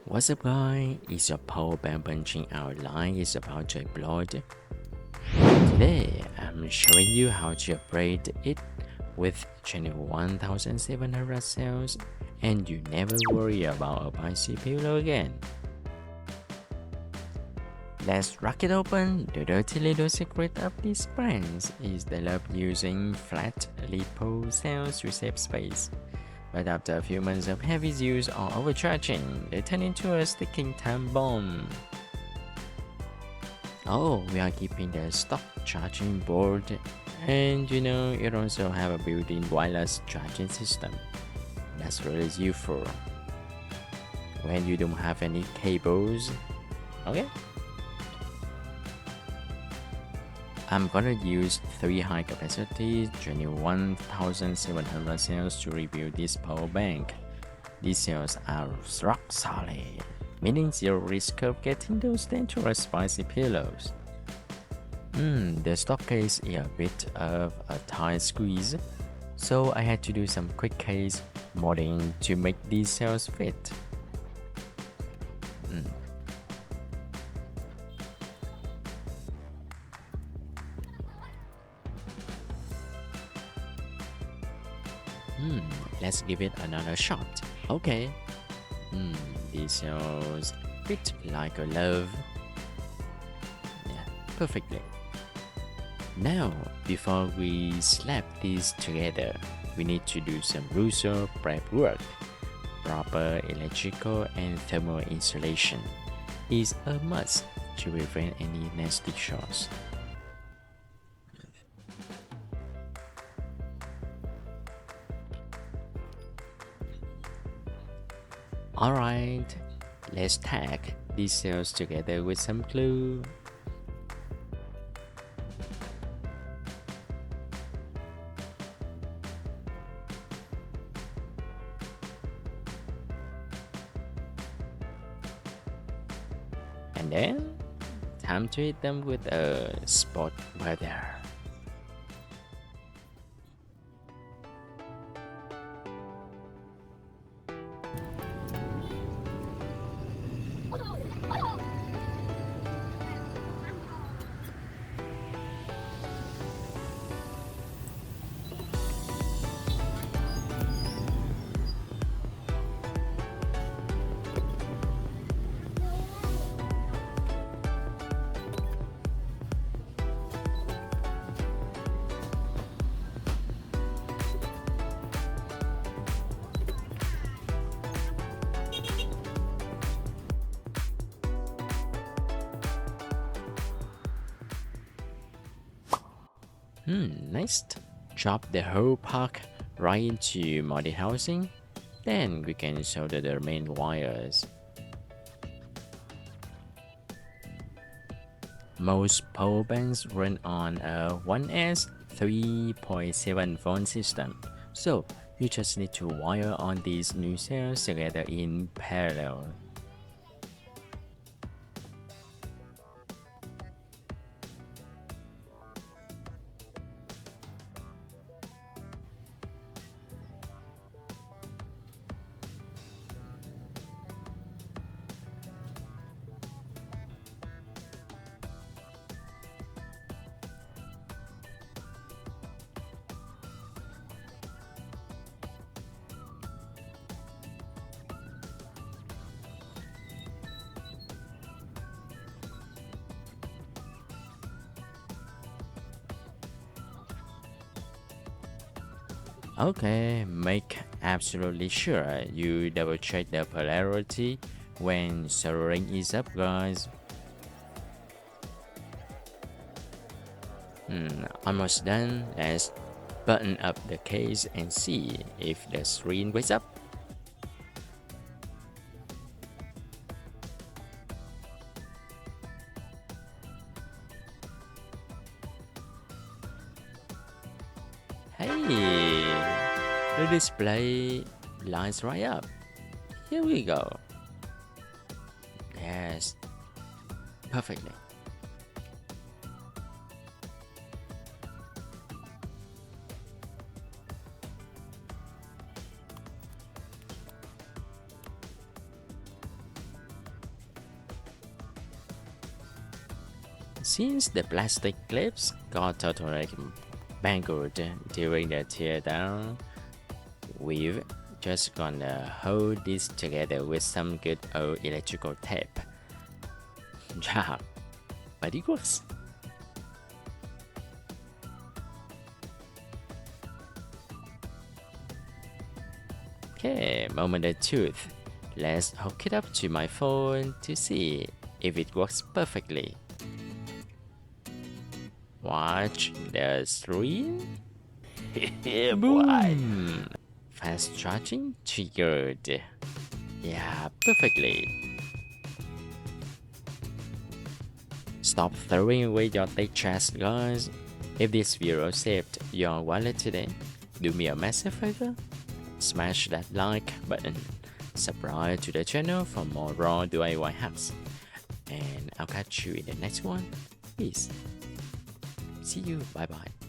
What's up guys, it's your power bank punching out line is about to upload. Today I'm showing you how to upgrade it with 21,700 cells and you never worry about a spicy pillow again. Let's rock it open. The dirty little secret of these brands is they love using flat lipo cells to save space. But after a few months of heavy use or overcharging, they turn into a sticking time bomb. Oh, we are keeping the stock charging board, and it also have a built-in wireless charging system. That's really useful when you don't have any cables. Okay. I'm gonna use 3 high capacity 21,700 cells to rebuild this power bank. These cells are rock solid, meaning zero risk of getting those dangerous spicy pillows. The stock case is a bit of a tight squeeze, so I had to do some quick case modding to make these cells fit. Let's give it another shot. Okay. These cells fit like a glove. Yeah, perfectly. Now, before we slap these together, we need to do some Russo prep work. Proper electrical and thermal insulation is a must to prevent any nasty shorts. Alright, let's tag these cells together with some glue. And then, time to hit them with a spot welder. Next, chop the whole part right into modded housing. Then we can solder the main wires. Most power banks run on a 1S 3.7 volt system, so you just need to wire on these new cells together in parallel. Okay, make absolutely sure you double check the polarity when soldering is up, guys. Almost done. Let's button up the case and see if the screen wakes up. Hey, the display lines right up. Here we go. Yes, perfectly. Since the plastic clips got totally mangled during the teardown, we've just gonna hold this together with some good old electrical tape. Yeah, but it works. Okay, moment of truth. Let's hook it up to my phone to see if it works perfectly. Watch the screen. Yeah, boy. Boom! Fast charging triggered. Yeah, perfectly. Stop throwing away your tech trash, guys. If this video saved your wallet today, do me a massive favor. Smash that like button. Subscribe to the channel for more raw DIY hacks. And I'll catch you in the next one. Peace. See you. Bye bye.